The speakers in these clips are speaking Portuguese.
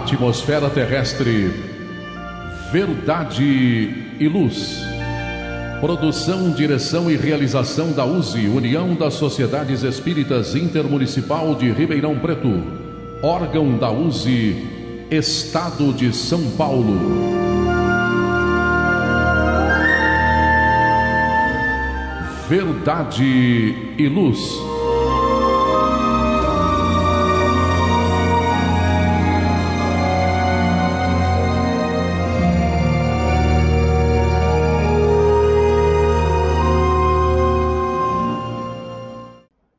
Atmosfera terrestre, verdade e luz. Produção, direção e realização da USE, União das Sociedades Espíritas Intermunicipal de Ribeirão Preto. Órgão da USE, Estado de São Paulo. Verdade e luz.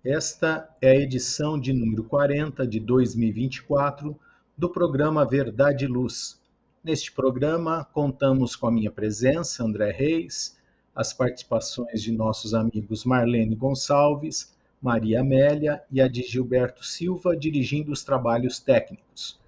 Esta é a edição de número 40 de 2024 do programa Verdade e Luz. Neste programa, contamos com a minha presença, André Reis, as participações de nossos amigos Marlene Gonçalves, Maria Amélia e a de Gilberto Silva, dirigindo os trabalhos técnicos.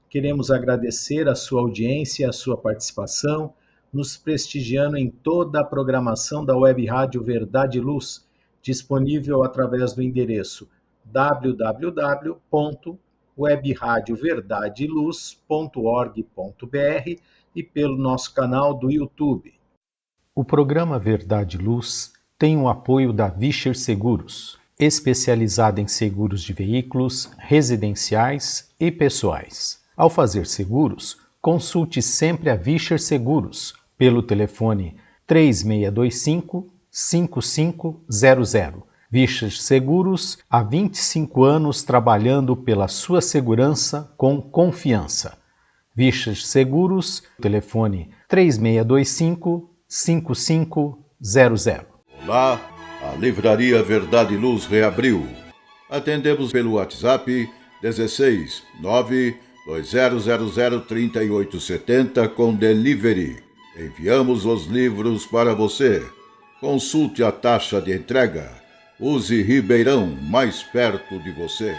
Queremos agradecer a sua audiência e a sua participação, nos prestigiando em toda a programação da Web Rádio Verdade e Luz, disponível através do endereço www.webradioverdadeluz.org.br e pelo nosso canal do YouTube. O programa Verdade e Luz tem o apoio da Vischer Seguros, especializada em seguros de veículos, residenciais e pessoais. Ao fazer seguros, consulte sempre a Vischer Seguros pelo telefone 3625-5500. Vischer Seguros, há 25 anos trabalhando pela sua segurança com confiança. Vischer Seguros, telefone 3625-5500. Olá, a Livraria Verdade e Luz reabriu. Atendemos pelo WhatsApp 16 920003870 com delivery. Enviamos os livros para você. Consulte a taxa de entrega. Use Ribeirão, mais perto de você.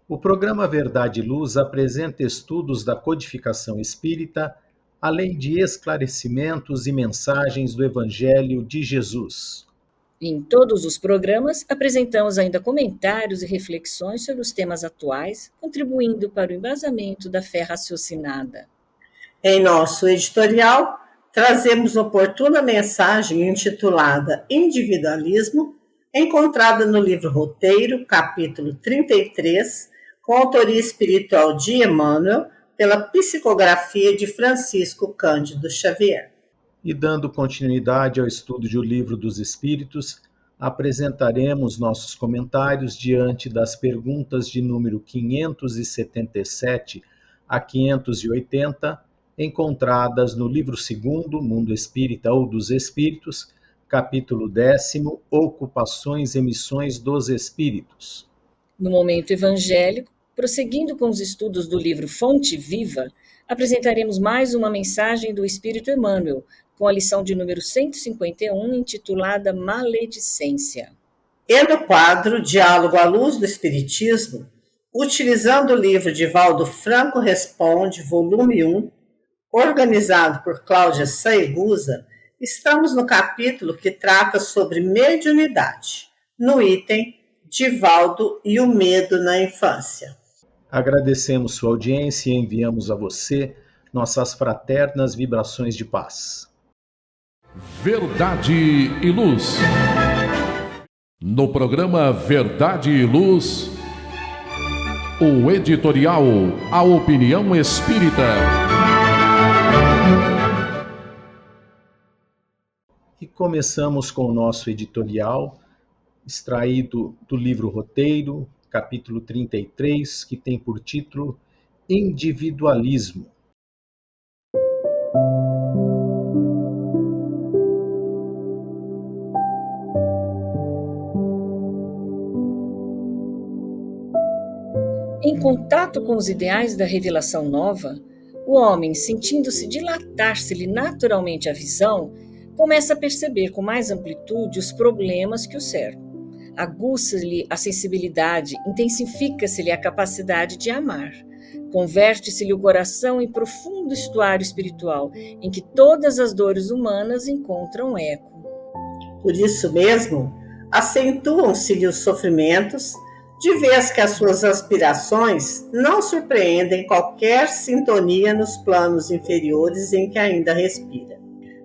O programa Verdade e Luz apresenta estudos da codificação espírita, além de esclarecimentos e mensagens do Evangelho de Jesus. Em todos os programas, apresentamos ainda comentários e reflexões sobre os temas atuais, contribuindo para o embasamento da fé raciocinada. Em nosso editorial, trazemos oportuna mensagem intitulada Individualismo, encontrada no livro Roteiro, capítulo 33, com autoria espiritual de Emmanuel, pela psicografia de Francisco Cândido Xavier. E dando continuidade ao estudo do Livro dos Espíritos, apresentaremos nossos comentários diante das perguntas de número 577 a 580, encontradas no livro 2º, Mundo Espírita ou dos Espíritos, capítulo 10º, Ocupações e Missões dos Espíritos. No momento evangélico, prosseguindo com os estudos do livro Fonte Viva, apresentaremos mais uma mensagem do Espírito Emmanuel, com a lição de número 151, intitulada Maledicência. E no quadro Diálogo à Luz do Espiritismo, utilizando o livro de Valdo Franco Responde, volume 1, organizado por Cláudia Saegusa, estamos no capítulo que trata sobre mediunidade, no item Divaldo e o medo na infância. Agradecemos sua audiência e enviamos a você nossas fraternas vibrações de paz. Verdade e Luz. No programa Verdade e Luz, o editorial A Opinião Espírita. E começamos com o nosso editorial, extraído do livro Roteiro, capítulo 33, que tem por título Individualismo. Em contato com os ideais da revelação nova, o homem, sentindo-se dilatar-se-lhe naturalmente a visão, começa a perceber com mais amplitude os problemas que o cercam. Aguça-lhe a sensibilidade, intensifica-se-lhe a capacidade de amar. Converte-se-lhe o coração em profundo estuário espiritual, em que todas as dores humanas encontram eco. Por isso mesmo, acentuam-se-lhe os sofrimentos, de vez que as suas aspirações não surpreendem qualquer sintonia nos planos inferiores em que ainda respira.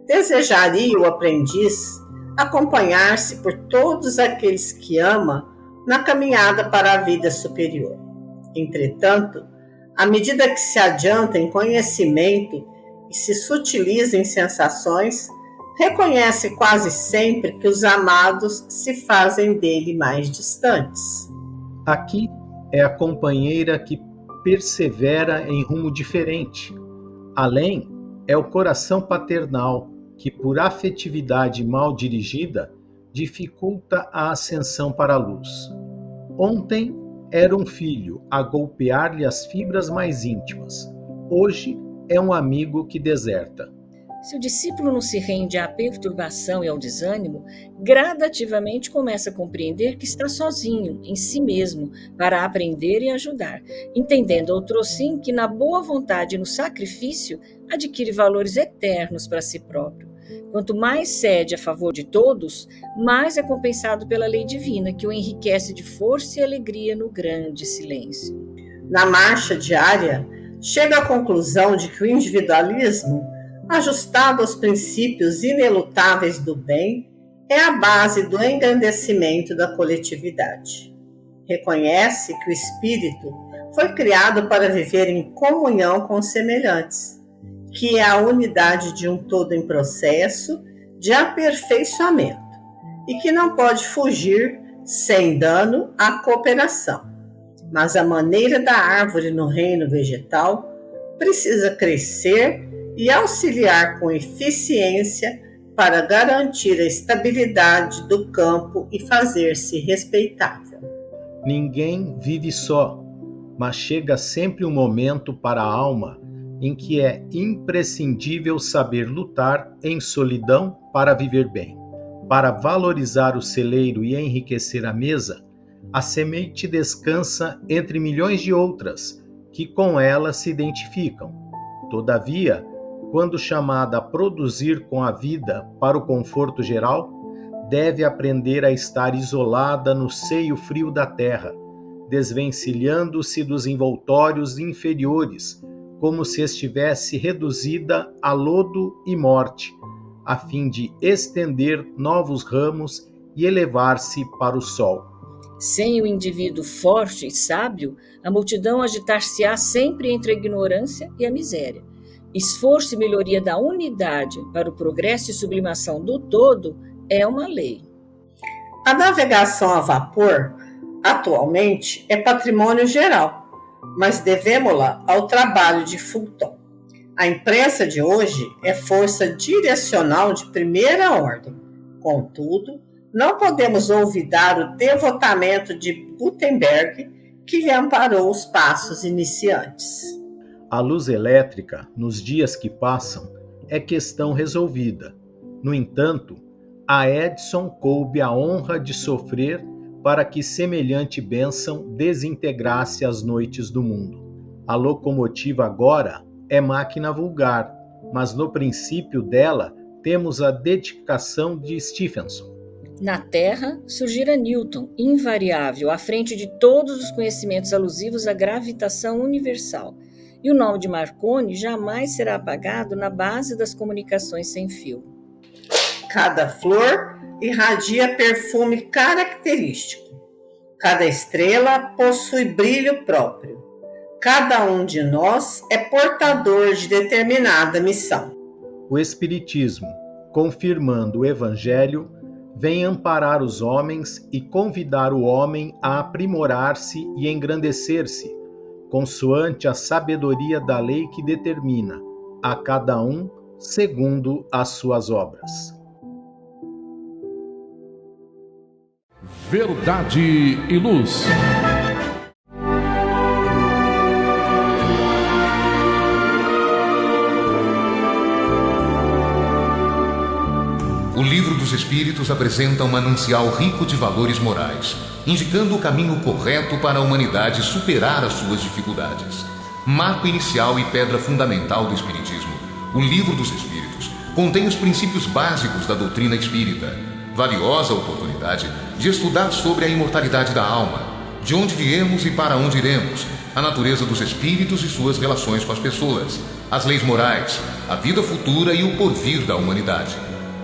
Desejaria o aprendiz acompanhar-se por todos aqueles que ama na caminhada para a vida superior. Entretanto, à medida que se adianta em conhecimento e se sutiliza em sensações, reconhece quase sempre que os amados se fazem dele mais distantes. Aqui é a companheira que persevera em rumo diferente. Além, é o coração paternal que, por afetividade mal dirigida, dificulta a ascensão para a luz. Ontem era um filho a golpear-lhe as fibras mais íntimas. Hoje é um amigo que deserta. Se o discípulo não se rende à perturbação e ao desânimo, gradativamente começa a compreender que está sozinho, em si mesmo, para aprender e ajudar, entendendo outrossim que na boa vontade e no sacrifício adquire valores eternos para si próprio. Quanto mais cede a favor de todos, mais é compensado pela lei divina, que o enriquece de força e alegria no grande silêncio. Na marcha diária, chega à conclusão de que o individualismo, ajustado aos princípios inelutáveis do bem, é a base do engrandecimento da coletividade. Reconhece que o espírito foi criado para viver em comunhão com os semelhantes, que é a unidade de um todo em processo de aperfeiçoamento e que não pode fugir sem dano à cooperação. Mas a maneira da árvore no reino vegetal precisa crescer e auxiliar com eficiência para garantir a estabilidade do campo e fazer-se respeitável. Ninguém vive só, mas chega sempre um momento para a alma em que é imprescindível saber lutar em solidão para viver bem. Para valorizar o celeiro e enriquecer a mesa, a semente descansa entre milhões de outras que com ela se identificam. Todavia, quando chamada a produzir com a vida para o conforto geral, deve aprender a estar isolada no seio frio da terra, desvencilhando-se dos envoltórios inferiores, como se estivesse reduzida a lodo e morte, a fim de estender novos ramos e elevar-se para o sol. Sem o indivíduo forte e sábio, a multidão agitar-se-á sempre entre a ignorância e a miséria. Esforço e melhoria da unidade para o progresso e sublimação do todo é uma lei. A navegação a vapor, atualmente, é patrimônio geral, mas devemos-la ao trabalho de Fulton. A imprensa de hoje é força direcional de primeira ordem. Contudo, não podemos olvidar o devotamento de Gutenberg, que lhe amparou os passos iniciantes. A luz elétrica, nos dias que passam, é questão resolvida. No entanto, a Edison coube a honra de sofrer para que semelhante bênção desintegrasse as noites do mundo. A locomotiva agora é máquina vulgar, mas no princípio dela temos a dedicação de Stephenson. Na Terra, surgira Newton, invariável, à frente de todos os conhecimentos alusivos à gravitação universal. E o nome de Marconi jamais será apagado na base das comunicações sem fio. Cada flor irradia perfume característico. Cada estrela possui brilho próprio. Cada um de nós é portador de determinada missão. O Espiritismo, confirmando o Evangelho, vem amparar os homens e convidar o homem a aprimorar-se e engrandecer-se, consoante a sabedoria da lei que determina, a cada um segundo as suas obras. Verdade e Luz. O Livro dos Espíritos apresenta um manancial rico de valores morais, indicando o caminho correto para a humanidade superar as suas dificuldades. Marco inicial e pedra fundamental do Espiritismo, o Livro dos Espíritos contém os princípios básicos da doutrina espírita. valiosa oportunidade de estudar sobre a imortalidade da alma, de onde viemos e para onde iremos, a natureza dos espíritos e suas relações com as pessoas, as leis morais, a vida futura e o porvir da humanidade.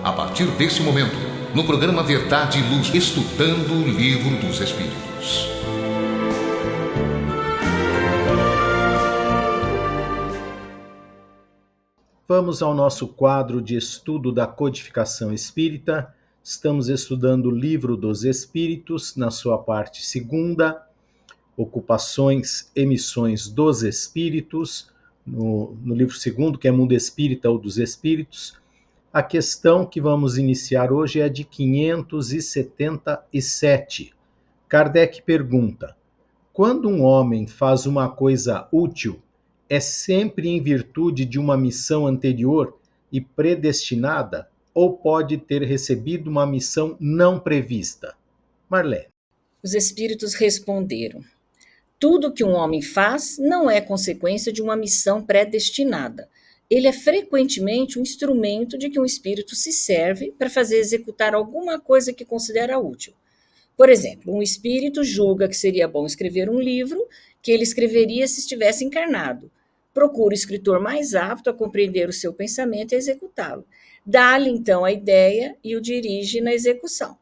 A partir desse momento, no programa Verdade e Luz, estudando o Livro dos Espíritos. Vamos ao nosso quadro de estudo da codificação espírita. Estamos estudando o Livro dos Espíritos, na sua parte segunda, ocupações e missões dos espíritos, no livro segundo, que é Mundo Espírita ou dos Espíritos. A questão que vamos iniciar hoje é a de 577. Kardec pergunta: quando um homem faz uma coisa útil, é sempre em virtude de uma missão anterior e predestinada, ou pode ter recebido uma missão não prevista? Marlene. Os espíritos responderam: tudo que um homem faz não é consequência de uma missão predestinada. Ele é frequentemente um instrumento de que um espírito se serve para fazer executar alguma coisa que considera útil. Por exemplo, um espírito julga que seria bom escrever um livro que ele escreveria se estivesse encarnado. Procura o escritor mais apto a compreender o seu pensamento e executá-lo. Dá-lhe, então, a ideia e o dirige na execução.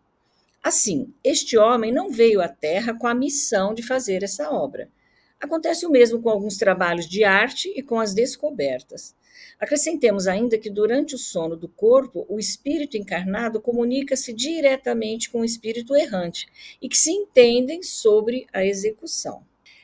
Assim, este homem não veio à Terra com a missão de fazer essa obra. Acontece o mesmo com alguns trabalhos de arte e com as descobertas. Acrescentemos ainda que durante o sono do corpo, o espírito encarnado comunica-se diretamente com o espírito errante e que se entendem sobre a execução.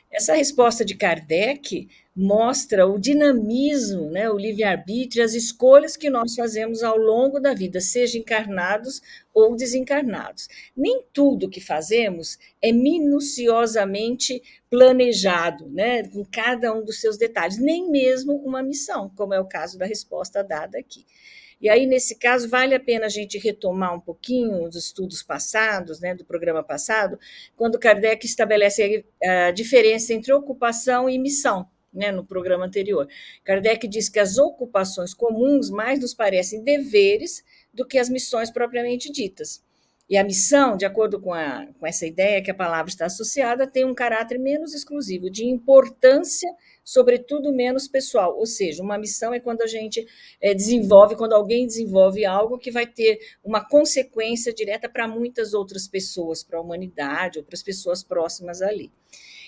Essa resposta de Kardec mostra o dinamismo, o livre-arbítrio, as escolhas que nós fazemos ao longo da vida, seja encarnados ou desencarnados. Nem tudo que fazemos é minuciosamente planejado, com cada um dos seus detalhes, nem mesmo uma missão, como é o caso da resposta dada aqui. E aí, nesse caso, vale a pena a gente retomar um pouquinho dos estudos passados, do programa passado, quando Kardec estabelece a diferença entre ocupação e missão, no programa anterior. Kardec diz que as ocupações comuns mais nos parecem deveres do que as missões propriamente ditas. E a missão, de acordo com essa ideia que a palavra está associada, tem um caráter menos exclusivo, de importância, sobretudo menos pessoal. Ou seja, uma missão é quando a gente quando alguém desenvolve algo que vai ter uma consequência direta para muitas outras pessoas, para a humanidade ou para as pessoas próximas ali.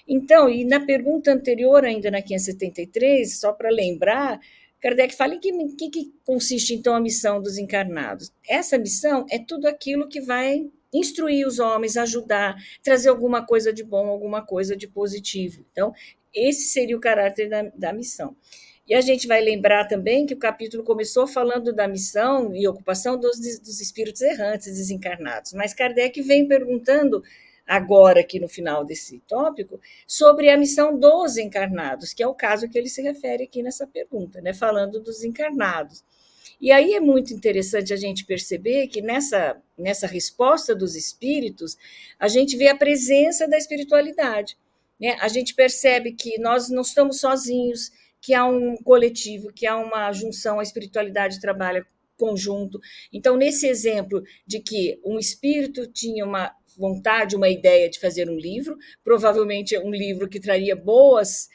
Então, e na pergunta anterior, ainda na 573, só para lembrar, Kardec fala em que consiste, então, a missão dos encarnados. Essa missão é tudo aquilo que vai instruir os homens, ajudar, trazer alguma coisa de bom, alguma coisa de positivo. Então, esse seria o caráter da missão. E a gente vai lembrar também que o capítulo começou falando da missão e ocupação dos espíritos errantes, desencarnados. Mas Kardec vem perguntando agora, aqui no final desse tópico, sobre a missão dos encarnados, que é o caso que ele se refere aqui nessa pergunta, falando dos encarnados. E aí é muito interessante a gente perceber que nessa resposta dos espíritos, a gente vê a presença da espiritualidade. A gente percebe que nós não estamos sozinhos, que há um coletivo, que há uma junção, a espiritualidade trabalha conjunto. Então, nesse exemplo de que um espírito tinha uma vontade, uma ideia de fazer um livro, provavelmente um livro que traria boas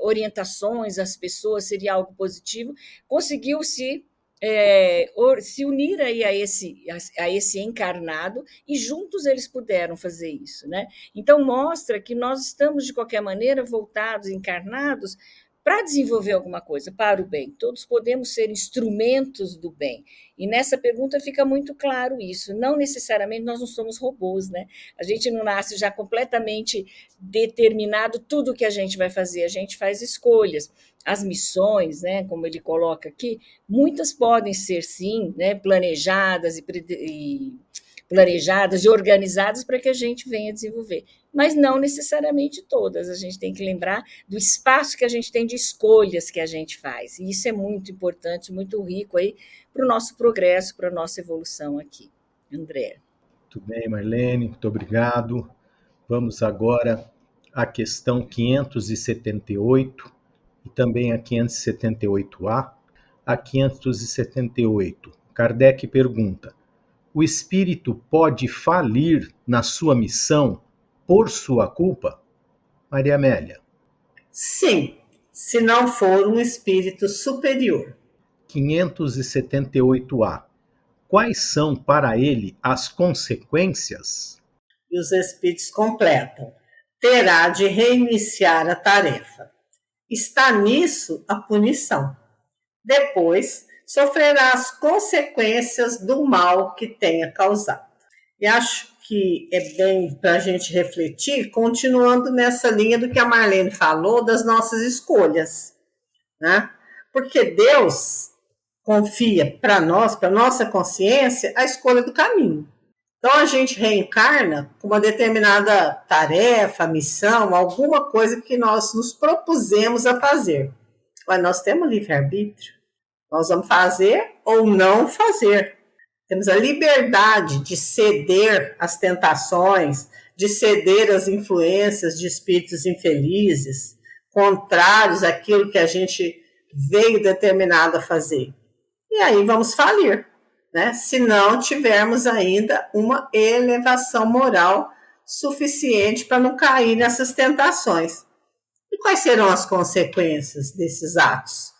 orientações às pessoas, seria algo positivo, conseguiu se unir aí a esse encarnado e juntos eles puderam fazer isso. Então, mostra que nós estamos, de qualquer maneira, voltados, encarnados, para desenvolver alguma coisa, para o bem. Todos podemos ser instrumentos do bem. E nessa pergunta fica muito claro isso. Não necessariamente nós não somos robôs, A gente não nasce já completamente determinado tudo que a gente vai fazer. A gente faz escolhas. As missões, como ele coloca aqui, muitas podem ser, sim, planejadas e organizadas para que a gente venha desenvolver. Mas não necessariamente todas. A gente tem que lembrar do espaço que a gente tem de escolhas que a gente faz. E isso é muito importante, muito rico aí para o nosso progresso, para a nossa evolução aqui. André. Muito bem, Marlene, muito obrigado. Vamos agora à questão 578 e também a 578A. A 578, Kardec pergunta: o espírito pode falir na sua missão por sua culpa? Maria Amélia. Sim, se não for um espírito superior. 578A. Quais são para ele as consequências? E os espíritos completam: terá de reiniciar a tarefa. Está nisso a punição. Depois, sofrerá as consequências do mal que tenha causado. E acho que é bem para a gente refletir, continuando nessa linha do que a Marlene falou, das nossas escolhas, né? Porque Deus confia para nós, para nossa consciência, a escolha do caminho. Então a gente reencarna com uma determinada tarefa, missão, alguma coisa que nós nos propusemos a fazer. Mas nós temos livre-arbítrio. Nós vamos fazer ou não fazer. Temos a liberdade de ceder às tentações, de ceder às influências de espíritos infelizes, contrários àquilo que a gente veio determinado a fazer. E aí vamos falir, né? Se não tivermos ainda uma elevação moral suficiente para não cair nessas tentações. E quais serão as consequências desses atos?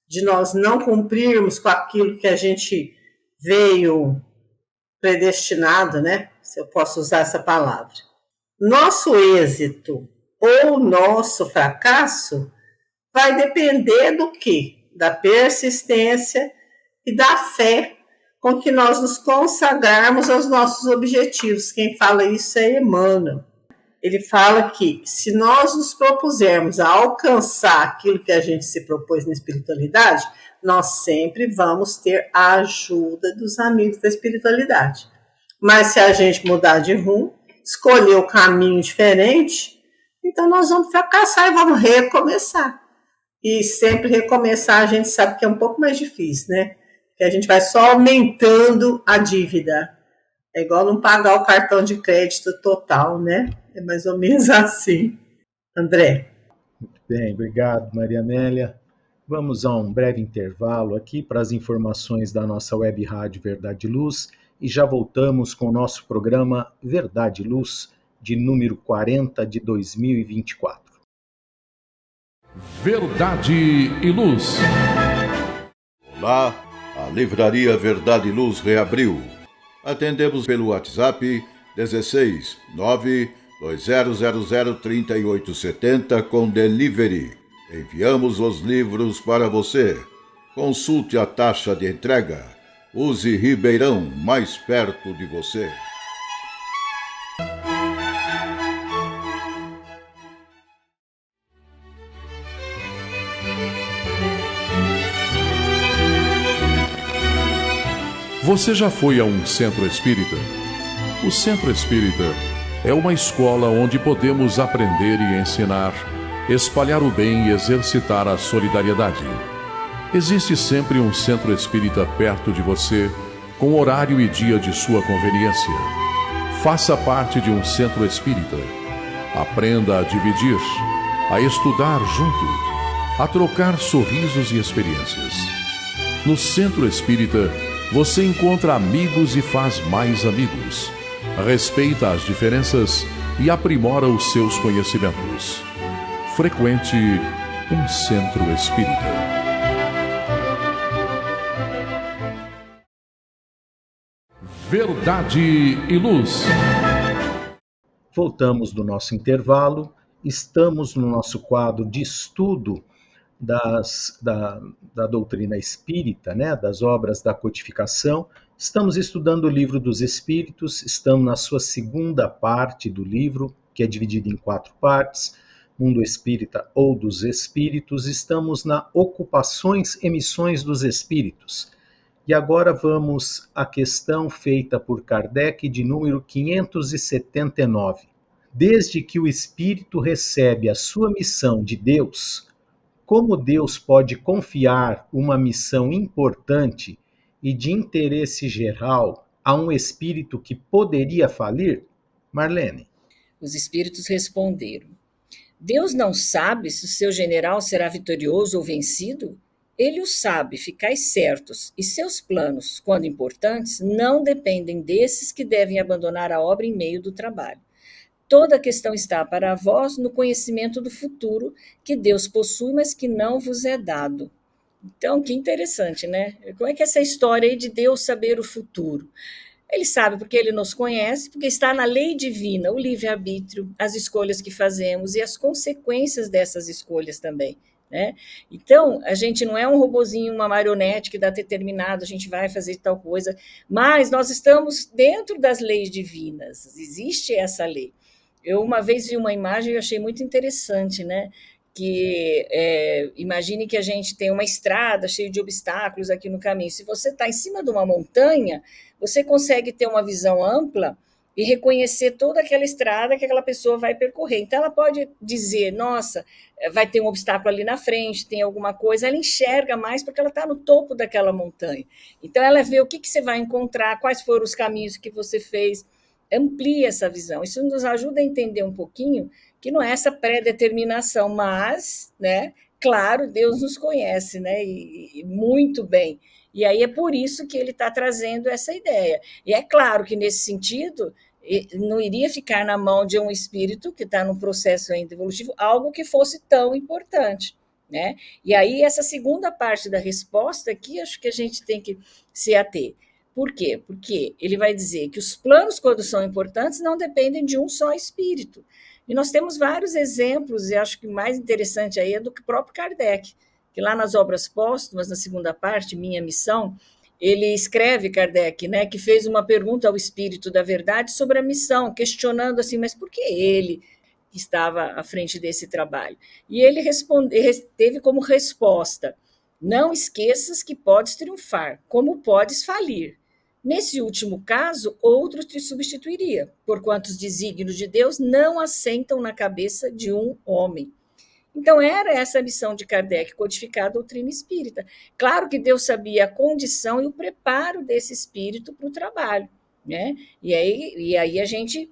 De nós não cumprirmos com aquilo que a gente veio predestinado, né? Se eu posso usar essa palavra. Nosso êxito ou nosso fracasso vai depender do quê? Da persistência e da fé com que nós nos consagrarmos aos nossos objetivos. Quem fala isso é Emmanuel. Ele fala que se nós nos propusermos a alcançar aquilo que a gente se propôs na espiritualidade, nós sempre vamos ter a ajuda dos amigos da espiritualidade. Mas se a gente mudar de rumo, escolher um caminho diferente, então nós vamos fracassar e vamos recomeçar. E sempre recomeçar a gente sabe que é um pouco mais difícil, né? Que a gente vai só aumentando a dívida. É igual não pagar o cartão de crédito total, né? É mais ou menos assim. André. Muito bem, obrigado, Maria Amélia. Vamos a um breve intervalo aqui para as informações da nossa web rádio Verdade e Luz e já voltamos com o nosso programa Verdade e Luz, de número 40 de 2024. Verdade e Luz. Olá, a Livraria Verdade e Luz reabriu. Atendemos pelo WhatsApp 16 920003870 com delivery. Enviamos os livros para você. Consulte a taxa de entrega. Use Ribeirão, mais perto de você. Você já foi a um centro espírita? O centro espírita é uma escola onde podemos aprender e ensinar, espalhar o bem e exercitar a solidariedade. Existe sempre um centro espírita perto de você, com horário e dia de sua conveniência. Faça parte de um centro espírita. Aprenda a dividir, a estudar junto, a trocar sorrisos e experiências. No centro espírita, você encontra amigos e faz mais amigos. Respeita as diferenças e aprimora os seus conhecimentos. Frequente um centro espírita. Verdade e Luz. Voltamos do nosso intervalo. Estamos no nosso quadro de estudo da doutrina espírita, né, das obras da codificação. Estamos estudando o Livro dos Espíritos, estamos na sua segunda parte do livro, que é dividido em 4 partes, Mundo Espírita ou dos Espíritos. Estamos na Ocupações e Missões dos Espíritos. E agora vamos à questão feita por Kardec de número 579. Desde que o espírito recebe a sua missão de Deus, como Deus pode confiar uma missão importante e de interesse geral a um espírito que poderia falir? Marlene. Os espíritos responderam: Deus não sabe se o seu general será vitorioso ou vencido? ele o sabe, ficais certos, e seus planos, quando importantes, não dependem desses que devem abandonar a obra em meio do trabalho. Toda a questão está para vós no conhecimento do futuro que Deus possui, mas que não vos é dado. Então, que interessante, né? Como é que é essa história aí de Deus saber o futuro? Ele sabe porque ele nos conhece, porque está na lei divina, o livre-arbítrio, as escolhas que fazemos e as consequências dessas escolhas também. Né? Então, a gente não é um robozinho, uma marionete que dá determinado, a gente vai fazer tal coisa, mas nós estamos dentro das leis divinas, existe essa lei. Eu uma vez vi uma imagem e achei muito interessante, né? Que imagine que a gente tem uma estrada cheia de obstáculos aqui no caminho. Se você está em cima de uma montanha, você consegue ter uma visão ampla e reconhecer toda aquela estrada que aquela pessoa vai percorrer. Então, ela pode dizer, nossa, vai ter um obstáculo ali na frente, tem alguma coisa, ela enxerga mais porque ela está no topo daquela montanha. Então, ela vê o que você vai encontrar, quais foram os caminhos que você fez, amplia essa visão. Isso nos ajuda a entender um pouquinho que não é essa pré-determinação, mas, né, claro, Deus nos conhece, né, e muito bem. E aí é por isso que ele está trazendo essa ideia. E é claro que, nesse sentido, não iria ficar na mão de um espírito que está num processo ainda evolutivo algo que fosse tão importante. Né? E aí, essa segunda parte da resposta aqui, acho que a gente tem que se ater. Por quê? Porque ele vai dizer que os planos, quando são importantes, não dependem de um só espírito. E nós temos vários exemplos, e acho que o mais interessante aí é do próprio Kardec, que lá nas obras póstumas, na segunda parte, Minha Missão, ele escreve, Kardec, né, que fez uma pergunta ao Espírito da Verdade sobre a missão, questionando assim, mas por que ele estava à frente desse trabalho? E ele teve como resposta, não esqueças que podes triunfar, como podes falir. Nesse último caso, outro te substituiria, porquanto os desígnios de Deus não assentam na cabeça de um homem. Então, era essa a missão de Kardec, codificar a doutrina espírita. Claro que Deus sabia a condição e o preparo desse espírito para o trabalho. Né? E aí a gente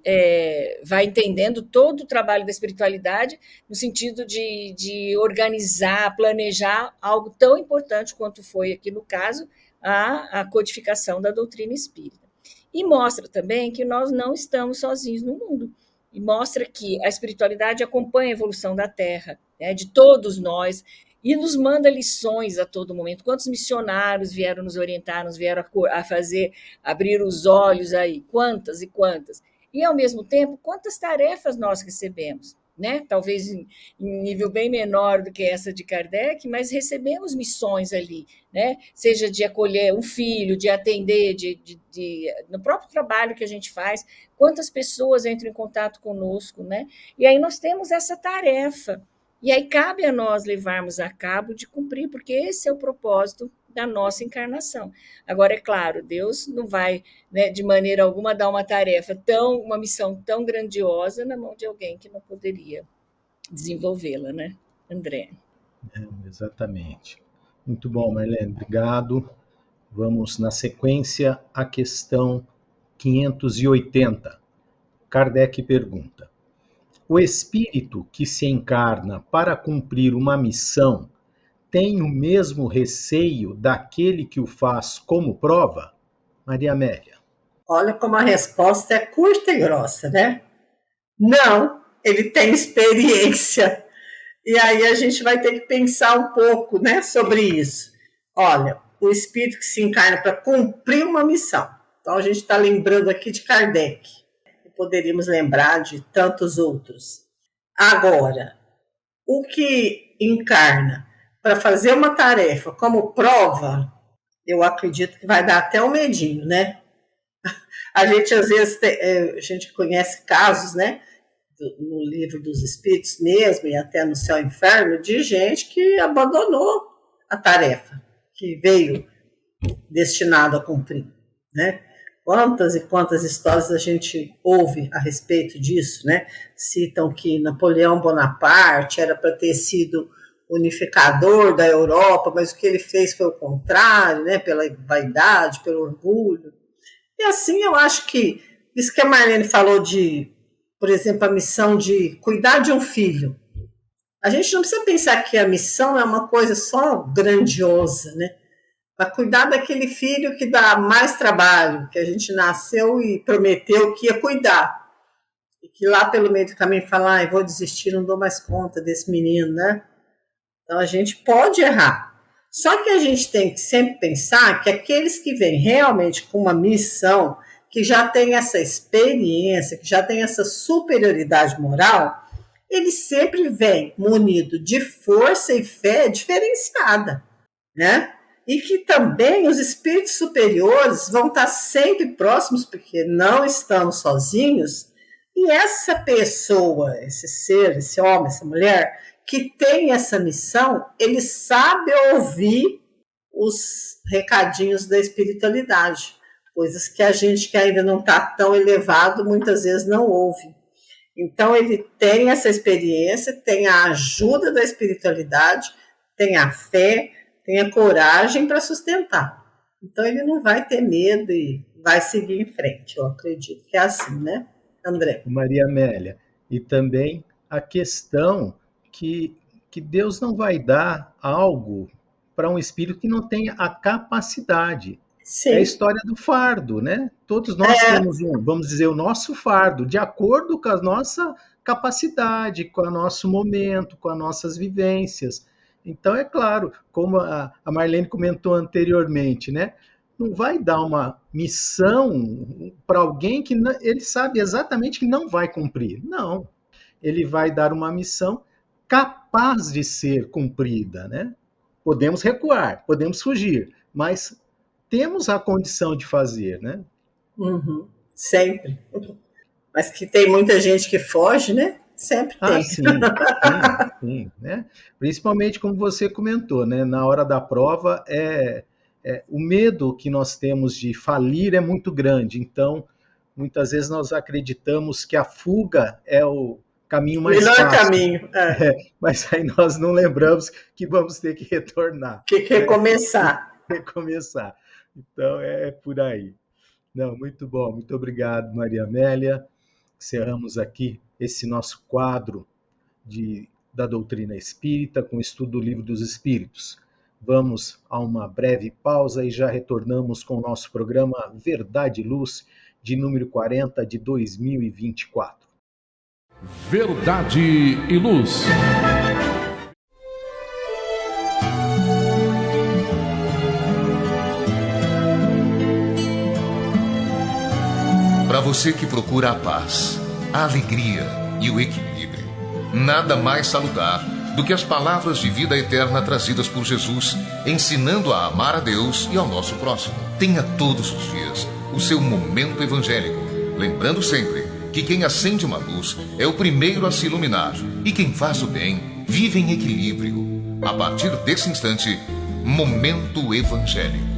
vai entendendo todo o trabalho da espiritualidade no sentido de organizar, planejar algo tão importante quanto foi aqui no caso, a codificação da doutrina espírita. E mostra também que nós não estamos sozinhos no mundo. E mostra que a espiritualidade acompanha a evolução da Terra, né, de todos nós, e nos manda lições a todo momento. Quantos missionários vieram nos orientar, nos vieram a fazer, abrir os olhos aí? Quantas e quantas? E, ao mesmo tempo, quantas tarefas nós recebemos? Né? Talvez em nível bem menor do que essa de Kardec, mas recebemos missões ali, né? Seja de acolher um filho, de atender, no próprio trabalho que a gente faz, quantas pessoas entram em contato conosco, né? E aí nós temos essa tarefa, e aí cabe a nós levarmos a cabo de cumprir, porque esse é o propósito da nossa encarnação. Agora, é claro, Deus não vai, né, de maneira alguma, dar uma missão tão grandiosa na mão de alguém que não poderia desenvolvê-la, né, André? Exatamente. Muito bom, Marlene, obrigado. Vamos, na sequência, à questão 580. Kardec pergunta: o espírito que se encarna para cumprir uma missão tem o mesmo receio daquele que o faz como prova? Maria Amélia. Olha como a resposta é curta e grossa, né? Não, ele tem experiência. E aí a gente vai ter que pensar um pouco, né, sobre isso. Olha, o espírito que se encarna para cumprir uma missão. Então a gente está lembrando aqui de Kardec. E poderíamos lembrar de tantos outros. Agora, o que encarna para fazer uma tarefa como prova, eu acredito que vai dar até um medinho, né? A gente, às vezes, a gente conhece casos, né? No livro dos Espíritos mesmo, e até no Céu e Inferno, de gente que abandonou a tarefa, que veio destinado a cumprir, né? Quantas e quantas histórias a gente ouve a respeito disso, né? Citam que Napoleão Bonaparte era para ter sido unificador da Europa, mas o que ele fez foi o contrário, né? Pela vaidade, pelo orgulho. E assim eu acho que isso que a Marlene falou de, por exemplo, a missão de cuidar de um filho. A gente não precisa pensar que a missão é uma coisa só grandiosa, né? Para cuidar daquele filho que dá mais trabalho, que a gente nasceu e prometeu que ia cuidar. E que lá pelo meio do caminho fala, vou desistir, não dou mais conta desse menino, né? Então a gente pode errar. Só que a gente tem que sempre pensar que aqueles que vêm realmente com uma missão, que já tem essa experiência, que já tem essa superioridade moral, eles sempre vêm munido de força e fé diferenciada, né? E que também os espíritos superiores vão estar sempre próximos, porque não estamos sozinhos, e essa pessoa, esse ser, esse homem, essa mulher, que tem essa missão, ele sabe ouvir os recadinhos da espiritualidade, coisas que a gente que ainda não está tão elevado, muitas vezes não ouve. Então, ele tem essa experiência, tem a ajuda da espiritualidade, tem a fé, tem a coragem para sustentar. Então, ele não vai ter medo e vai seguir em frente. Eu acredito que é assim, né, André? Maria Amélia, e também a questão que Deus não vai dar algo para um espírito que não tenha a capacidade. Sim. É a história do fardo, né? Todos nós temos vamos dizer, o nosso fardo, de acordo com a nossa capacidade, com o nosso momento, com as nossas vivências. Então, é claro, como a Marlene comentou anteriormente, né? Não vai dar uma missão para alguém que ele sabe exatamente que não vai cumprir. Não. Ele vai dar uma missão capaz de ser cumprida, né? Podemos recuar, podemos fugir, mas temos a condição de fazer, né? Uhum, sempre. Mas que tem muita gente que foge, né? Sempre tem. Sim, né? Principalmente como você comentou, né? Na hora da prova, o medo que nós temos de falir é muito grande. Então, muitas vezes nós acreditamos que a fuga é o caminho mais fácil. Melhor caminho. Mas aí nós não lembramos que vamos ter que retornar. Que recomeçar. Recomeçar. Então, é por aí. Não, muito bom. Muito obrigado, Maria Amélia. Encerramos aqui esse nosso quadro da doutrina espírita com o estudo do Livro dos Espíritos. Vamos a uma breve pausa e já retornamos com o nosso programa Verdade e Luz, de número 40 de 2024. Verdade e Luz. Para você que procura a paz, a alegria e o equilíbrio, nada mais salutar do que as palavras de vida eterna trazidas por Jesus, ensinando a amar a Deus e ao nosso próximo. Tenha todos os dias o seu momento evangélico, lembrando sempre que quem acende uma luz é o primeiro a se iluminar e quem faz o bem vive em equilíbrio. A partir desse instante, Momento Evangélico.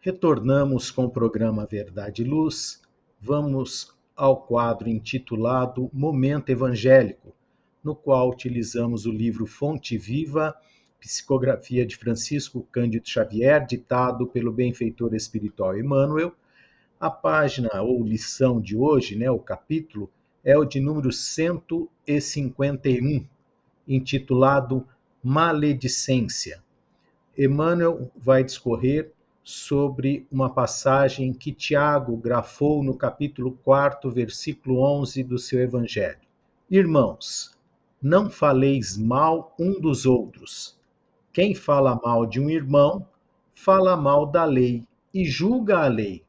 Retornamos com o programa Verdade e Luz. Vamos ao quadro intitulado Momento Evangélico, no qual utilizamos o livro Fonte Viva, psicografia de Francisco Cândido Xavier, ditado pelo benfeitor espiritual Emmanuel. A página ou lição de hoje, né, o capítulo, é o de número 151, intitulado Maledicência. Emmanuel vai discorrer sobre uma passagem que Tiago grafou no capítulo 4, versículo 11 do seu Evangelho. Irmãos, não faleis mal um dos outros. Quem fala mal de um irmão, fala mal da lei e julga a lei.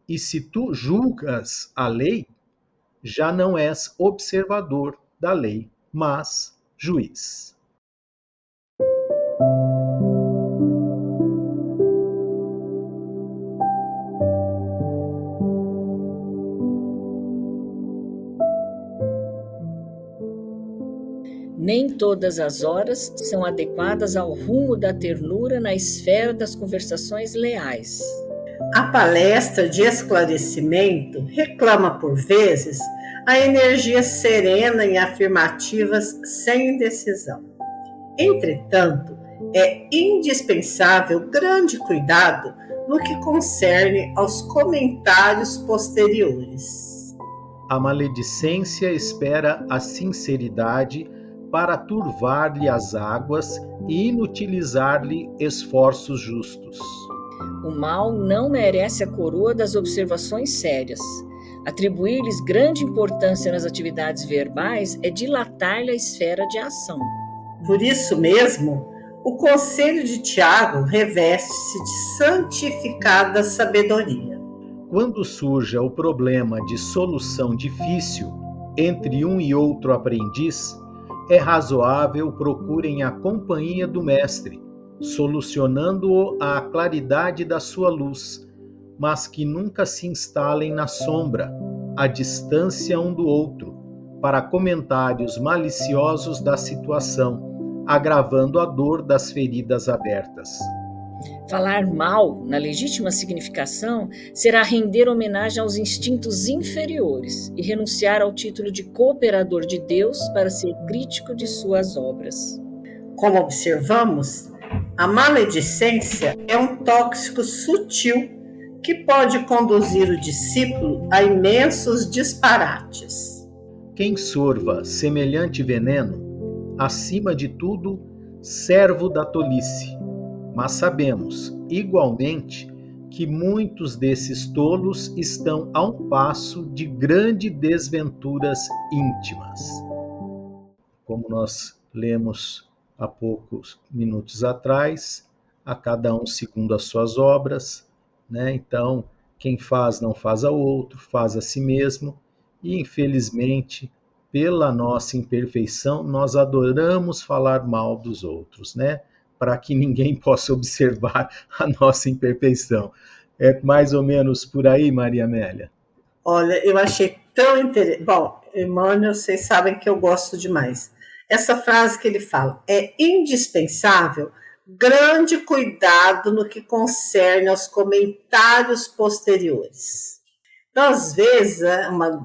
E se tu julgas a lei, já não és observador da lei, mas juiz. Nem todas as horas são adequadas ao rumo da ternura na esfera das conversações leais. A palestra de esclarecimento reclama, por vezes, a energia serena em afirmativas sem indecisão. Entretanto, é indispensável grande cuidado no que concerne aos comentários posteriores. A maledicência espera a sinceridade para turvar-lhe as águas e inutilizar-lhe esforços justos. O mal não merece a coroa das observações sérias. Atribuir-lhes grande importância nas atividades verbais é dilatar-lhe a esfera de ação. Por isso mesmo, o conselho de Tiago reveste-se de santificada sabedoria. Quando surja o problema de solução difícil entre um e outro aprendiz, é razoável procurem a companhia do mestre, solucionando-o à claridade da sua luz, mas que nunca se instalem na sombra, à distância um do outro, para comentários maliciosos da situação, agravando a dor das feridas abertas. Falar mal, na legítima significação, será render homenagem aos instintos inferiores e renunciar ao título de cooperador de Deus para ser crítico de suas obras. Como observamos, a maledicência é um tóxico sutil que pode conduzir o discípulo a imensos disparates. Quem sorva semelhante veneno, acima de tudo, servo da tolice. Mas sabemos, igualmente, que muitos desses tolos estão a um passo de grandes desventuras íntimas. Como nós lemos há poucos minutos atrás, a cada um segundo as suas obras, né? Então, quem faz não faz ao outro, faz a si mesmo, e infelizmente, pela nossa imperfeição, nós adoramos falar mal dos outros, né? Para que ninguém possa observar a nossa imperfeição. É mais ou menos por aí, Maria Amélia? Olha, eu achei tão interessante. Bom, Emmanuel, vocês sabem que eu gosto demais. Essa frase que ele fala: é indispensável grande cuidado no que concerne aos comentários posteriores. Então, às vezes,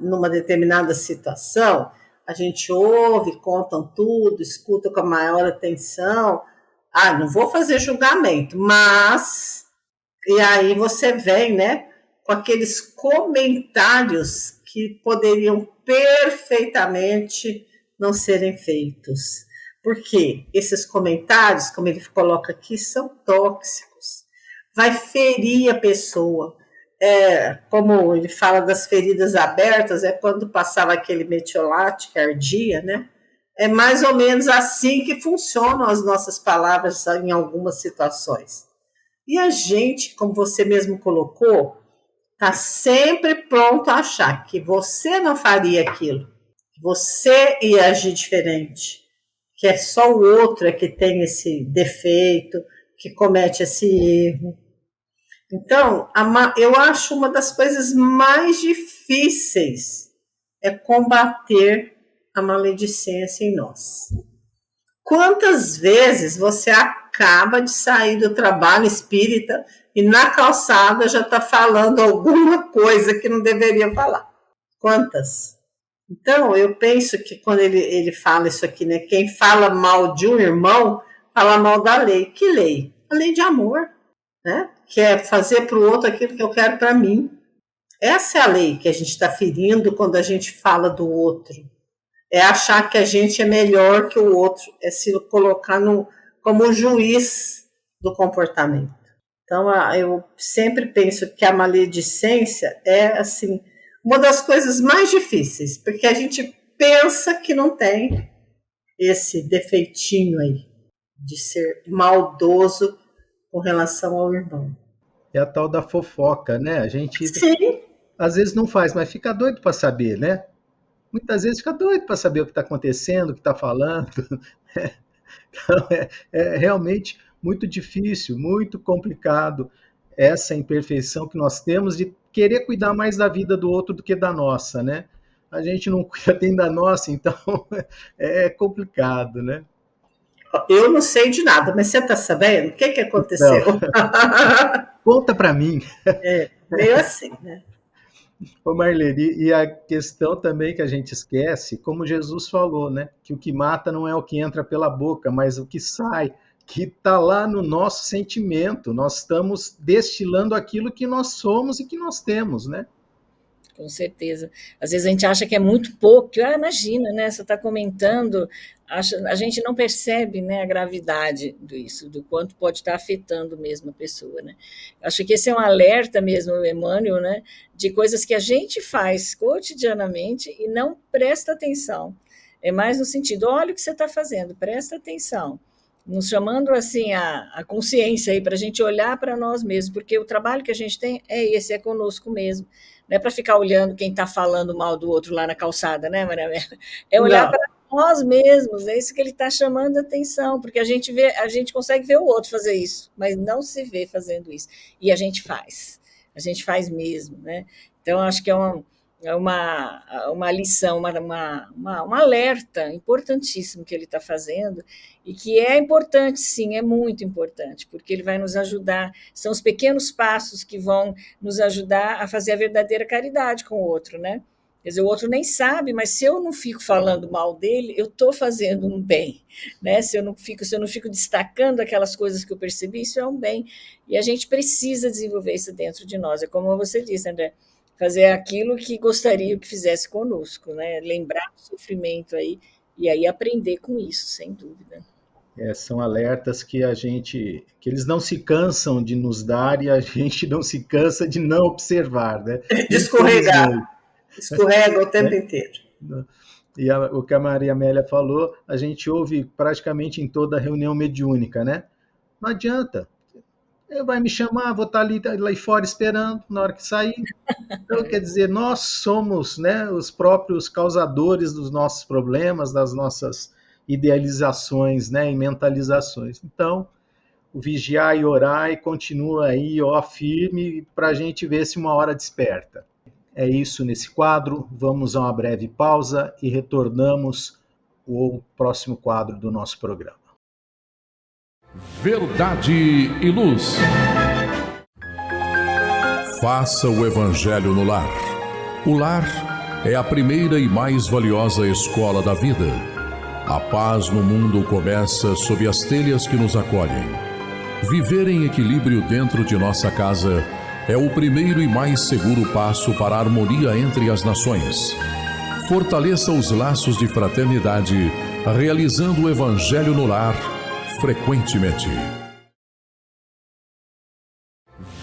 numa determinada situação, a gente ouve, contam tudo, escuta com a maior atenção. Não vou fazer julgamento, mas... E aí você vem, né, com aqueles comentários que poderiam perfeitamente não serem feitos. Porque esses comentários, como ele coloca aqui, são tóxicos. Vai ferir a pessoa. Como ele fala das feridas abertas, é quando passava aquele metiolate que ardia, né? É mais ou menos assim que funcionam as nossas palavras em algumas situações. E a gente, como você mesmo colocou, está sempre pronto a achar que você não faria aquilo, que você ia agir diferente, que é só o outro que tem esse defeito, que comete esse erro. Então, eu acho uma das coisas mais difíceis é combater a maledicência em nós. Quantas vezes você acaba de sair do trabalho espírita e na calçada já está falando alguma coisa que não deveria falar? Quantas? Então, eu penso que quando ele fala isso aqui, né? Quem fala mal de um irmão, fala mal da lei. Que lei? A lei de amor, né? Que é fazer para o outro aquilo que eu quero para mim. Essa é a lei que a gente está ferindo quando a gente fala do outro. É achar que a gente é melhor que o outro, é se colocar como juiz do comportamento. Então, eu sempre penso que a maledicência é, assim, uma das coisas mais difíceis, porque a gente pensa que não tem esse defeitinho aí, de ser maldoso com relação ao irmão. É a tal da fofoca, né? A gente, sim, às vezes não faz, mas fica doido para saber, né? Muitas vezes fica doido para saber o que está acontecendo, o que está falando. Então, é realmente muito difícil, muito complicado essa imperfeição que nós temos de querer cuidar mais da vida do outro do que da nossa, né? A gente não cuida bem da nossa, então é complicado, né? Eu não sei de nada, mas você está sabendo? O que aconteceu? Conta para mim. Meio assim, né? Ô Marlene, e a questão também que a gente esquece, como Jesus falou, né? Que o que mata não é o que entra pela boca, mas o que sai, que está lá no nosso sentimento. Nós estamos destilando aquilo que nós somos e que nós temos, né? Com certeza. Às vezes a gente acha que é muito pouco. Imagina, né? Você está comentando, a gente não percebe, né, a gravidade disso, do quanto pode estar afetando mesmo a pessoa, né? Acho que esse é um alerta mesmo, Emmanuel, né, de coisas que a gente faz cotidianamente e não presta atenção. É mais no sentido, olha o que você está fazendo, presta atenção. Nos chamando assim a consciência aí para a gente olhar para nós mesmos, porque o trabalho que a gente tem é esse, é conosco mesmo. Não é para ficar olhando quem está falando mal do outro lá na calçada, né, Maria Amélia? É olhar para nós mesmos, é isso que ele está chamando a atenção, porque a gente consegue ver o outro fazer isso, mas não se vê fazendo isso. E a gente faz mesmo, né? Então, acho que é uma lição, um alerta importantíssimo que ele está fazendo, e que é importante, sim, é muito importante, porque ele vai nos ajudar, são os pequenos passos que vão nos ajudar a fazer a verdadeira caridade com o outro, né? Quer dizer, o outro nem sabe, mas se eu não fico falando mal dele, eu estou fazendo um bem, né? Se eu não fico destacando aquelas coisas que eu percebi, isso é um bem, e a gente precisa desenvolver isso dentro de nós, é como você disse, André, fazer aquilo que gostaria que fizesse conosco, né? Lembrar do sofrimento aí, e aí aprender com isso, sem dúvida. São alertas que que eles não se cansam de nos dar e a gente não se cansa de não observar, né? De escorregar. Escorrega o tempo inteiro. E o que a Maria Amélia falou, a gente ouve praticamente em toda reunião mediúnica, né? Não adianta. Ele vai me chamar, vou estar lá fora esperando na hora que sair. Então, quer dizer, nós somos, né, os próprios causadores dos nossos problemas, das nossas idealizações, né, e mentalizações. Então, o vigiar e orar e continua aí, firme, para a gente ver se uma hora desperta. É isso nesse quadro. Vamos a uma breve pausa e retornamos o próximo quadro do nosso programa. Verdade e Luz. Faça o Evangelho no lar. O lar é a primeira e mais valiosa escola da vida. A paz no mundo começa sob as telhas que nos acolhem. Viver em equilíbrio dentro de nossa casa é o primeiro e mais seguro passo para a harmonia entre as nações. Fortaleça os laços de fraternidade, realizando o Evangelho no lar frequentemente.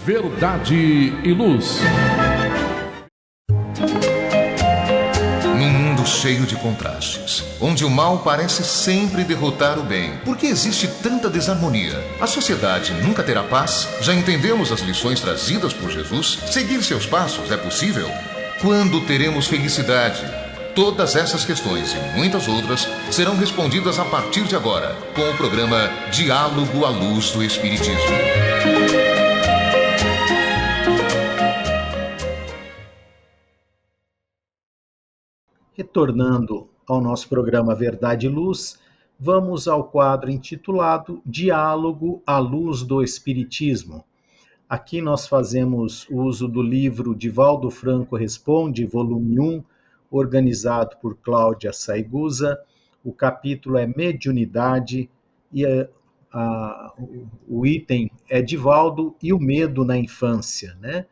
Verdade e Luz. Num mundo cheio de contrastes, onde o mal parece sempre derrotar o bem, por que existe tanta desarmonia? A sociedade nunca terá paz? Já entendemos as lições trazidas por Jesus? Seguir seus passos é possível? Quando teremos felicidade? Todas essas questões e muitas outras serão respondidas a partir de agora, com o programa Diálogo à Luz do Espiritismo. Retornando ao nosso programa Verdade e Luz, vamos ao quadro intitulado Diálogo à Luz do Espiritismo. Aqui nós fazemos uso do livro Divaldo Franco Responde, volume 1, organizado por Cláudia Saigusa. O capítulo é Mediunidade e o item é Divaldo e o medo na infância, né?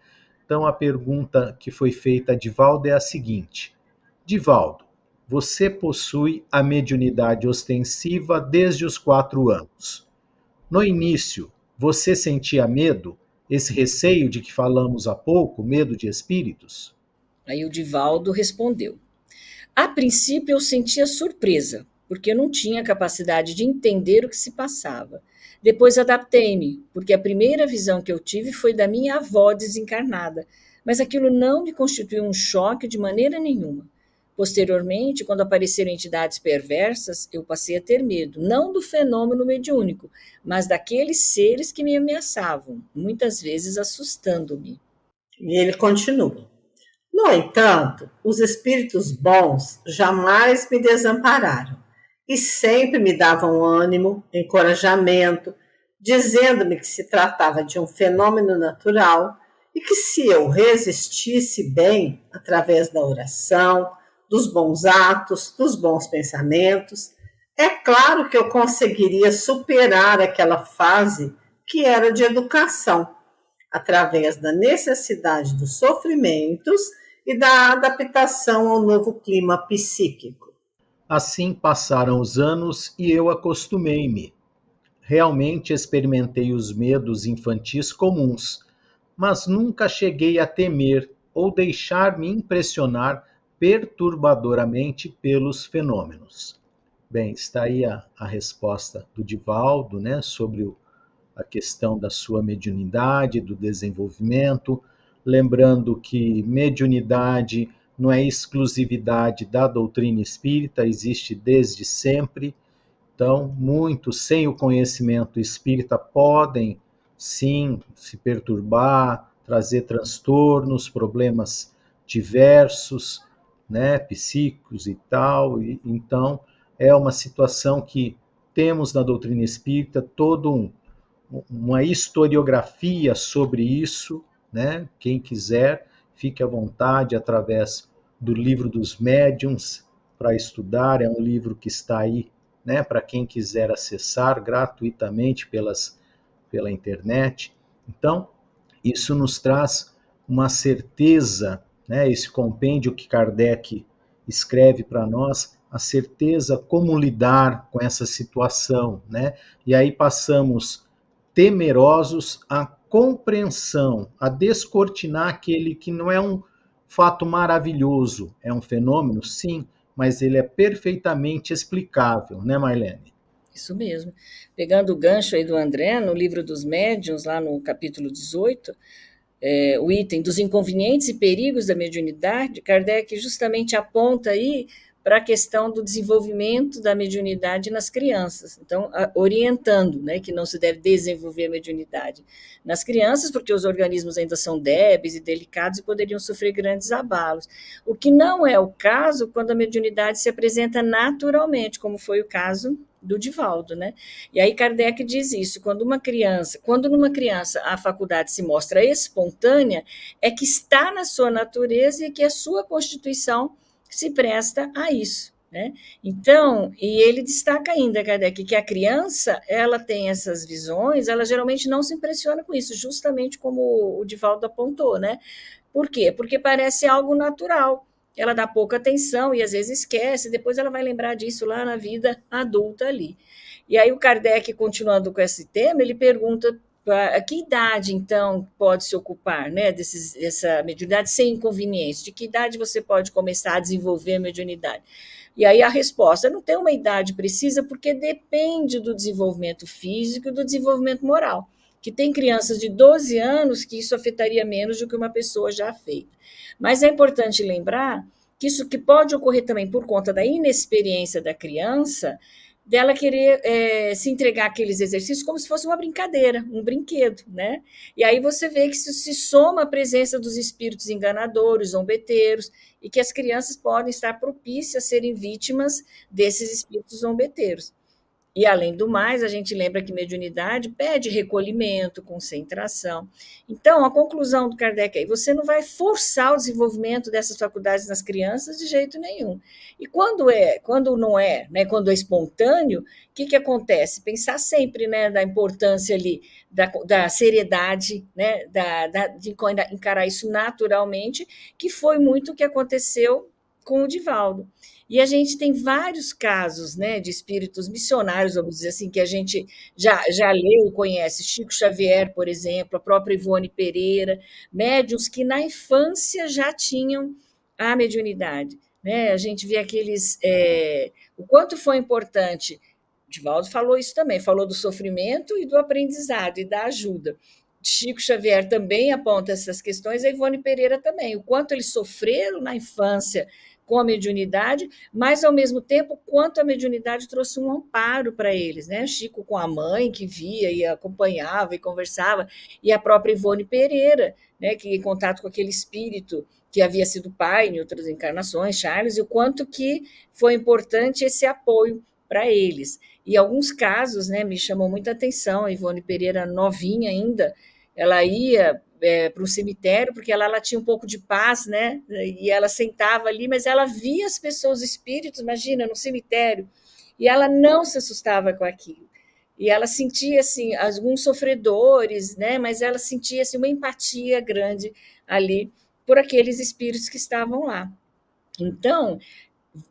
Então a pergunta que foi feita a Divaldo é a seguinte: Divaldo, você possui a mediunidade ostensiva desde os 4 anos. No início, você sentia medo, esse receio de que falamos há pouco, medo de espíritos? Aí o Divaldo respondeu: a princípio eu sentia surpresa, porque eu não tinha capacidade de entender o que se passava. Depois adaptei-me, porque a primeira visão que eu tive foi da minha avó desencarnada, mas aquilo não me constituiu um choque de maneira nenhuma. Posteriormente, quando apareceram entidades perversas, eu passei a ter medo, não do fenômeno mediúnico, mas daqueles seres que me ameaçavam, muitas vezes assustando-me. E ele continua: no entanto, os espíritos bons jamais me desampararam e sempre me davam ânimo, encorajamento, dizendo-me que se tratava de um fenômeno natural e que se eu resistisse bem através da oração, dos bons atos, dos bons pensamentos, é claro que eu conseguiria superar aquela fase que era de educação, através da necessidade dos sofrimentos e da adaptação ao novo clima psíquico. Assim passaram os anos e eu acostumei-me. Realmente experimentei os medos infantis comuns, mas nunca cheguei a temer ou deixar-me impressionar perturbadoramente pelos fenômenos. Bem, está aí a resposta do Divaldo, né, sobre a questão da sua mediunidade, do desenvolvimento. Lembrando que mediunidade não é exclusividade da doutrina espírita, existe desde sempre. Então, muitos sem o conhecimento espírita podem, sim, se perturbar, trazer transtornos, problemas diversos, né, psíquicos e tal. Então, é uma situação que temos na doutrina espírita uma historiografia sobre isso, né? Quem quiser, fique à vontade através do Livro dos Médiuns para estudar. É um livro que está aí, né, para quem quiser acessar gratuitamente pela internet. Então, isso nos traz uma certeza, né, esse compêndio que Kardec escreve para nós, a certeza como lidar com essa situação, né? E aí passamos temerosos à compreensão, a descortinar aquele que não é um fato maravilhoso, é um fenômeno, sim, mas ele é perfeitamente explicável, né, Marlene? Isso mesmo. Pegando o gancho aí do André, no livro dos médiuns, lá no capítulo 18, o item dos inconvenientes e perigos da mediunidade, Kardec justamente aponta aí para a questão do desenvolvimento da mediunidade nas crianças. Então, orientando, né, que não se deve desenvolver a mediunidade nas crianças, porque os organismos ainda são débeis e delicados e poderiam sofrer grandes abalos. O que não é o caso quando a mediunidade se apresenta naturalmente, como foi o caso do Divaldo, né? E aí Kardec diz isso, quando numa criança a faculdade se mostra espontânea, é que está na sua natureza e que a sua constituição se presta a isso, né? Então, e ele destaca ainda, Kardec, que a criança, ela tem essas visões, ela geralmente não se impressiona com isso, justamente como o Divaldo apontou, né? Por quê? Porque parece algo natural. Ela dá pouca atenção e às vezes esquece, depois ela vai lembrar disso lá na vida adulta ali. E aí o Kardec, continuando com esse tema, ele pergunta a que idade, então, pode se ocupar, né, dessa mediunidade sem inconveniência? De que idade você pode começar a desenvolver a mediunidade? E aí a resposta, não tem uma idade precisa, porque depende do desenvolvimento físico e do desenvolvimento moral. Que tem crianças de 12 anos que isso afetaria menos do que uma pessoa já feita. Mas é importante lembrar que isso que pode ocorrer também por conta da inexperiência da criança, dela querer se entregar àqueles exercícios como se fosse uma brincadeira, um brinquedo, né? E aí você vê que isso se soma à presença dos espíritos enganadores, zombeteiros, e que as crianças podem estar propícias a serem vítimas desses espíritos zombeteiros. E, além do mais, a gente lembra que mediunidade pede recolhimento, concentração. Então, a conclusão do Kardec é: você não vai forçar o desenvolvimento dessas faculdades nas crianças de jeito nenhum. E quando não é, né, quando é espontâneo, o que acontece? Pensar sempre, né, da importância ali, da seriedade, né, de encarar isso naturalmente, que foi muito o que aconteceu com o Divaldo. E a gente tem vários casos, né, de espíritos missionários, vamos dizer assim, que a gente já leu, conhece. Chico Xavier, por exemplo, a própria Ivone Pereira, médiuns que na infância já tinham a mediunidade, né? A gente vê o quanto foi importante. Divaldo falou isso também, falou do sofrimento e do aprendizado e da ajuda. Chico Xavier também aponta essas questões, a Ivone Pereira também, o quanto eles sofreram na infância com a mediunidade, mas, ao mesmo tempo, quanto a mediunidade trouxe um amparo para eles, né? Chico com a mãe, que via e acompanhava e conversava, e a própria Ivone Pereira, né, que em contato com aquele espírito que havia sido pai em outras encarnações, Charles, e o quanto que foi importante esse apoio para eles. E alguns casos, né, me chamou muita atenção, a Ivone Pereira novinha ainda, ela ia para o cemitério, porque ela tinha um pouco de paz, né? E ela sentava ali, mas ela via as pessoas, espíritos, imagina, no cemitério, e ela não se assustava com aquilo. E ela sentia, assim, alguns sofredores, né? Mas ela sentia, assim, uma empatia grande ali por aqueles espíritos que estavam lá. Então,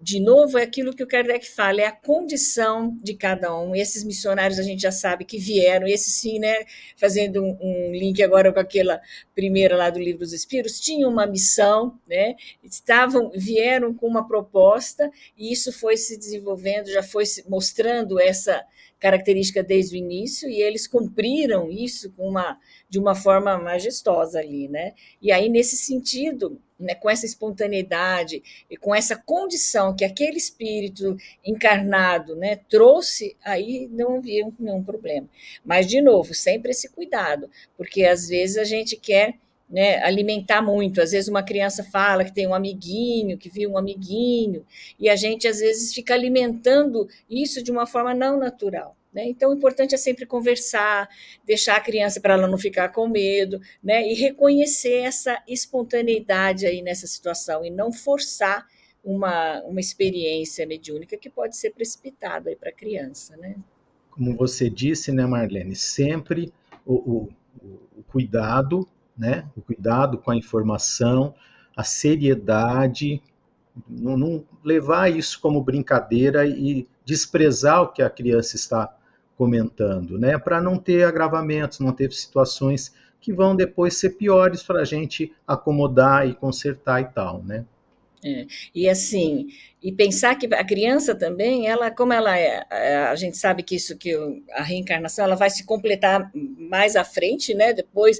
de novo, é aquilo que o Kardec fala, é a condição de cada um. Esses missionários a gente já sabe que vieram, esses sim, né, fazendo um link agora com aquela primeira lá do Livro dos Espíritos, tinham uma missão, né, vieram com uma proposta, e isso foi se desenvolvendo, já foi se mostrando essa característica desde o início, e eles cumpriram isso de uma forma majestosa ali, né? E aí, nesse sentido, né, com essa espontaneidade e com essa condição que aquele espírito encarnado, né, trouxe, aí não havia nenhum problema. Mas, de novo, sempre esse cuidado, porque às vezes a gente quer, né, alimentar muito. Às vezes uma criança fala que tem um amiguinho, que viu um amiguinho, e a gente às vezes fica alimentando isso de uma forma não natural. Né? Então, o importante é sempre conversar, deixar a criança para ela não ficar com medo, né? E reconhecer essa espontaneidade aí nessa situação e não forçar uma experiência mediúnica que pode ser precipitada para a criança. Né? Como você disse, né, Marlene, sempre o cuidado, né? O cuidado com a informação, a seriedade, não levar isso como brincadeira e desprezar o que a criança está comentando, né? Para não ter agravamentos, não ter situações que vão depois ser piores para a gente acomodar e consertar e tal, né? E assim, e pensar que a criança também, ela, como ela a gente sabe que isso, que a reencarnação, ela vai se completar mais à frente, né? Depois,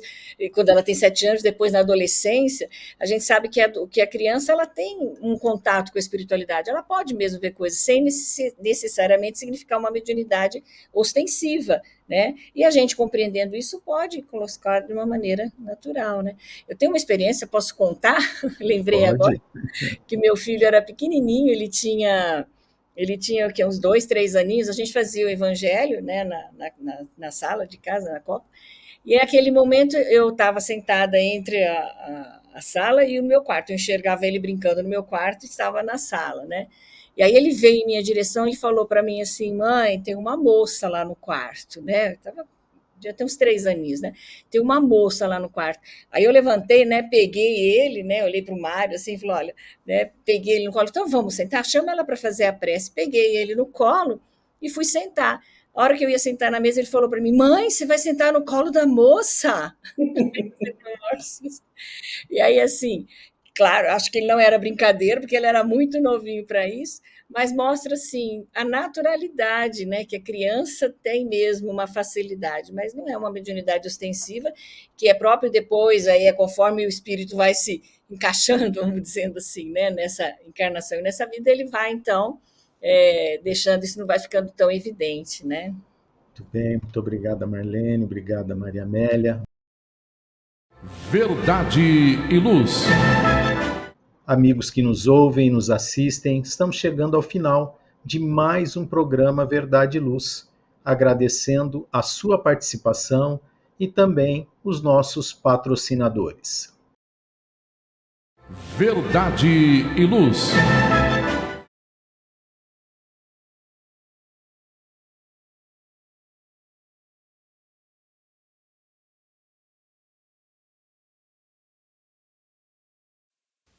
quando ela tem 7 anos, depois na adolescência, a gente sabe que a criança ela tem um contato com a espiritualidade, ela pode mesmo ver coisas sem necessariamente significar uma mediunidade ostensiva, né? E a gente compreendendo isso pode colocar de uma maneira natural, né? Eu tenho uma experiência, posso contar? Lembrei Pode. agora que meu filho era pequenininho, ele tinha o quê? Uns 2, 3 aninhos, a gente fazia o evangelho, né, na sala de casa, na copa, e naquele momento eu estava sentada entre a sala e o meu quarto, eu enxergava ele brincando no meu quarto e estava na sala, né? E aí ele veio em minha direção e falou para mim assim, mãe, tem uma moça lá no quarto, né? Já tem uns 3 aninhos, né? Tem uma moça lá no quarto. Aí eu levantei, né? Peguei ele, né? Olhei para o Mário assim e falei, olha, né? Peguei ele no colo, então vamos sentar, chama ela para fazer a prece. Peguei ele no colo e fui sentar. A hora que eu ia sentar na mesa, ele falou para mim, mãe, você vai sentar no colo da moça? E aí, assim, claro, acho que ele não era brincadeira, porque ele era muito novinho para isso, mas mostra, assim, a naturalidade, né, que a criança tem mesmo uma facilidade, mas não é uma mediunidade ostensiva, que é próprio depois, aí é conforme o espírito vai se encaixando, vamos dizendo assim, né, nessa encarnação e nessa vida, ele vai, então, deixando isso, não vai ficando tão evidente, né? Muito bem, muito obrigada, Marlene, obrigada, Maria Amélia. Verdade e Luz. Amigos que nos ouvem, nos assistem, estamos chegando ao final de mais um programa Verdade e Luz, agradecendo a sua participação e também os nossos patrocinadores. Verdade e Luz.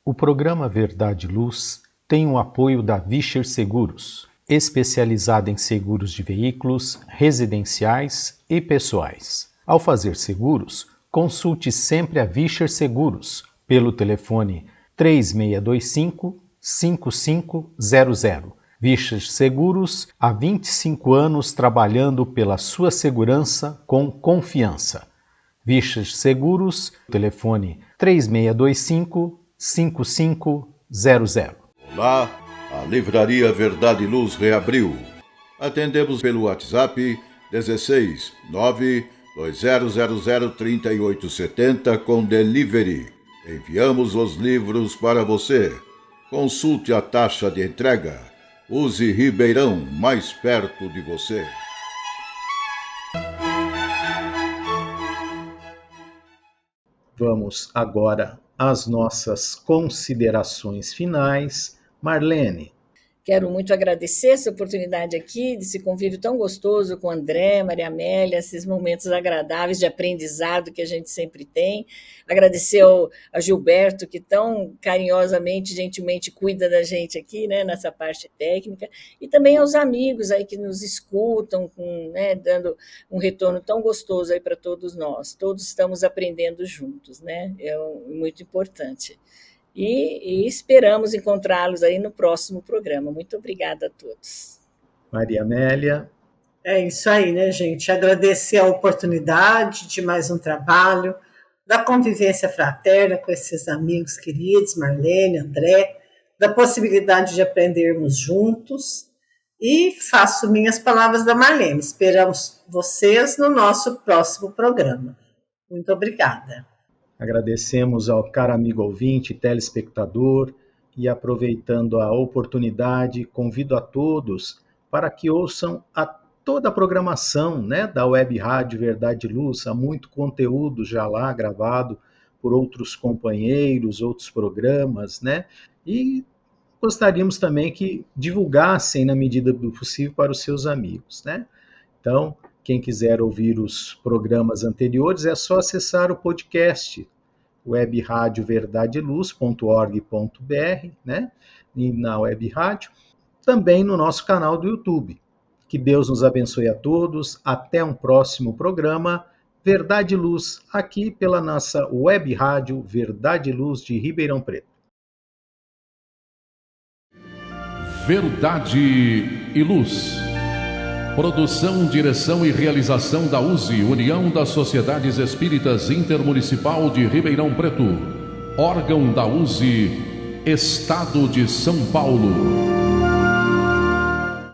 O programa Verdade e Luz tem o apoio da Vischer Seguros, especializada em seguros de veículos, residenciais e pessoais. Ao fazer seguros, consulte sempre a Vischer Seguros pelo telefone 3625-5500. Vischer Seguros, há 25 anos trabalhando pela sua segurança com confiança. Vischer Seguros, telefone 3625-5500. Olá, a Livraria Verdade e Luz reabriu. Atendemos pelo WhatsApp 16 920003870 com delivery. Enviamos os livros para você. Consulte a taxa de entrega. Use Ribeirão, mais perto de você. Vamos agora às nossas considerações finais. Marlene. Quero muito agradecer essa oportunidade aqui, desse convívio tão gostoso com o André, Maria Amélia, esses momentos agradáveis de aprendizado que a gente sempre tem. Agradecer a Gilberto, que tão carinhosamente, gentilmente cuida da gente aqui, né, nessa parte técnica, e também aos amigos aí que nos escutam, né, dando um retorno tão gostoso aí para todos nós. Todos estamos aprendendo juntos, né? É muito importante. E esperamos encontrá-los aí no próximo programa. Muito obrigada a todos. Maria Amélia. É isso aí, né, gente? Agradecer a oportunidade de mais um trabalho, da convivência fraterna com esses amigos queridos, Marlene, André, da possibilidade de aprendermos juntos. E faço minhas palavras da Marlene. Esperamos vocês no nosso próximo programa. Muito obrigada. Agradecemos ao caro amigo ouvinte, telespectador, e aproveitando a oportunidade, convido a todos para que ouçam toda a programação, né, da Web Rádio Verdade e Luz. Há muito conteúdo já lá gravado por outros companheiros, outros programas, né? E gostaríamos também que divulgassem na medida do possível para os seus amigos, né? Então, quem quiser ouvir os programas anteriores, é só acessar o podcast webradioverdadeluz.org.br, né? E na Web Rádio, também no nosso canal do YouTube. Que Deus nos abençoe a todos. Até um próximo programa, Verdade e Luz, aqui pela nossa Web Rádio Verdade e Luz de Ribeirão Preto. Verdade e Luz. Produção, direção e realização da USE, União das Sociedades Espíritas Intermunicipal de Ribeirão Preto. Órgão da USE, Estado de São Paulo.